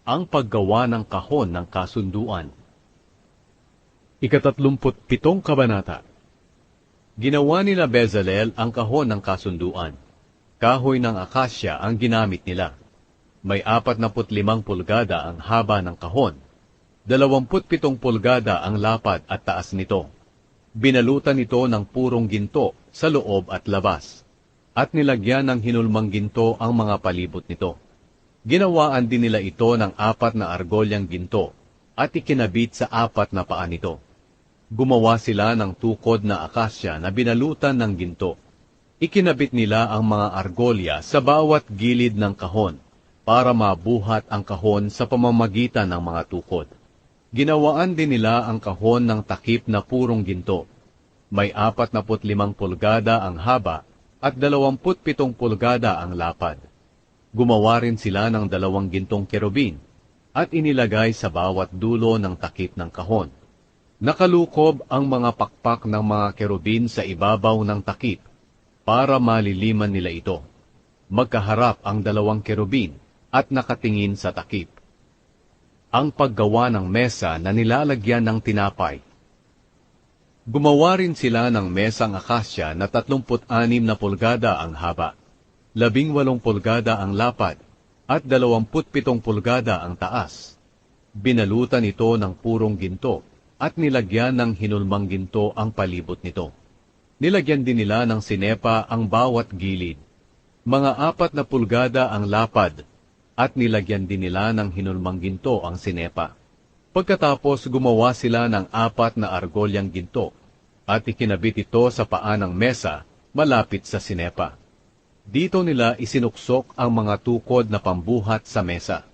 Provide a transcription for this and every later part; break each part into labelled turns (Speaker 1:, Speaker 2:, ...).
Speaker 1: Ang paggawa ng kahon ng kasunduan. Ika-37 kabanata. Ginawa nila Bezalel ang kahon ng kasunduan. Kahoy ng akasya ang ginamit nila. May 45 pulgada ang haba ng kahon. 27 pulgada ang lapad at taas nito. Binalutan ito ng purong ginto sa loob at labas. At nilagyan ng hinulmang ginto ang mga palibot nito. Ginawaan din nila ito ng 4 na argolyang ginto at ikinabit sa 4 na paa nito. Gumawa sila ng tukod na akasya na binalutan ng ginto. Ikinabit nila ang mga argolya sa bawat gilid ng kahon para mabuhat ang kahon sa pamamagitan ng mga tukod. Ginawaan din nila ang kahon ng takip na purong ginto. May 45 pulgada ang haba at 27 pulgada ang lapad. Gumawa rin sila ng 2 gintong kerubin at inilagay sa bawat dulo ng takip ng kahon. Nakalukob ang mga pakpak ng mga kerubin sa ibabaw ng takip para maliliman nila ito. Magkaharap ang 2 kerubin at nakatingin sa takip. Ang paggawa ng mesa na nilalagyan ng tinapay. Gumawa rin sila ng mesang akasya na 36 na pulgada ang haba, 18 pulgada ang lapad, at 27 pulgada ang taas. Binalutan ito ng purong ginto at nilagyan ng hinulmang ginto ang palibot nito. Nilagyan din nila ng sinepa ang bawat gilid. Mga 4 na pulgada ang lapad at nilagyan din nila ng hinulmang ginto ang sinepa. Pagkatapos gumawa sila ng 4 na argolyang ginto at ikinabit ito sa paa ng mesa malapit sa sinepa. Dito nila isinuksok ang mga tukod na pambuhat sa mesa.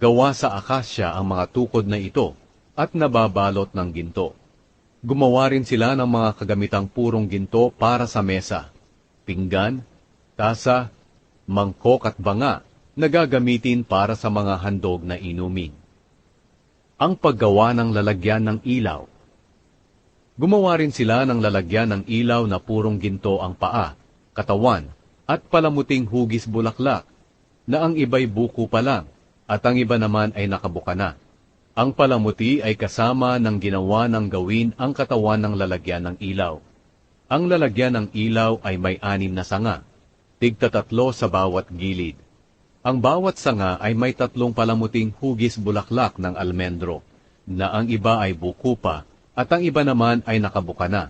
Speaker 1: Gawa sa akasya ang mga tukod na ito at nababalot ng ginto. Gumawa rin sila ng mga kagamitang purong ginto para sa mesa, pinggan, tasa, mangkok at banga na gagamitin para sa mga handog na inumin. Ang paggawa ng lalagyan ng ilaw. Gumawa rin sila ng lalagyan ng ilaw na purong ginto ang paa, katawan, at palamuting hugis bulaklak, na ang iba'y buko pa lang, at ang iba naman ay nakabuka na. Ang palamuti ay kasama ng ginawa ng gawin ang katawan ng lalagyan ng ilaw. Ang lalagyan ng ilaw ay may 6 na sanga, tig-3 sa bawat gilid. Ang bawat sanga ay may 3 palamuting hugis bulaklak ng almendro, na ang iba ay buko pa, at ang iba naman ay nakabuka na.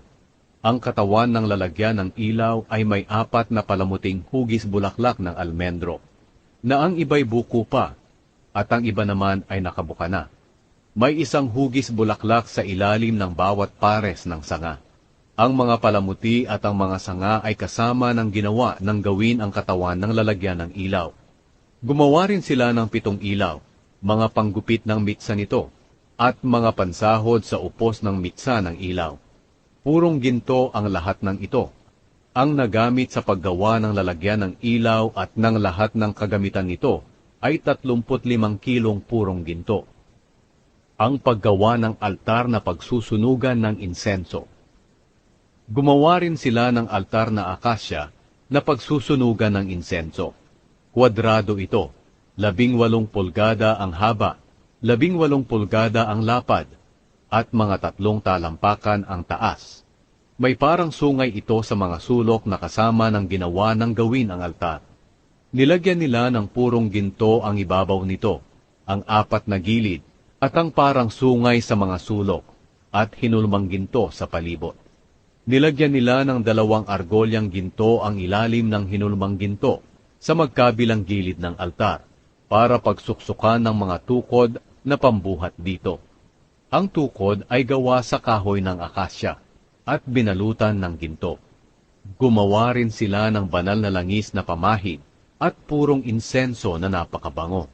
Speaker 1: Ang katawan ng lalagyan ng ilaw ay may 4 na palamuting hugis bulaklak ng almendro, na ang iba'y buko pa, at ang iba naman ay nakabuka na. May 1 hugis bulaklak sa ilalim ng bawat pares ng sanga. Ang mga palamuti at ang mga sanga ay kasama ng ginawa ng gawin ang katawan ng lalagyan ng ilaw. Gumawa rin sila ng 7 ilaw, mga panggupit ng mitsa nito, at mga pansahod sa upos ng mitsa ng ilaw. Purong ginto ang lahat ng ito. Ang nagamit sa paggawa ng lalagyan ng ilaw at ng lahat ng kagamitan nito ay 35 kilong purong ginto. Ang paggawa ng altar na pagsusunugan ng insenso. Gumawa rin sila ng altar na akasya na pagsusunugan ng insenso. Kwadrado ito, 18 pulgada ang haba, 18 pulgada ang lapad, at mga 3 talampakan ang taas. May parang sungay ito sa mga sulok na kasama ng ginawa ng gawin ang altar. Nilagyan nila ng purong ginto ang ibabaw nito, ang 4 na gilid, at ang parang sungay sa mga sulok, at hinulmang ginto sa palibot. Nilagyan nila ng 2 argolyang ginto ang ilalim ng hinulmang ginto sa magkabilang gilid ng altar, para pagsuksukan ng mga tukod na pambuhat dito. Ang tukod ay gawa sa kahoy ng akasya at binalutan ng ginto. Gumawa rin sila ng banal na langis na pamahid at purong insenso na napakabango.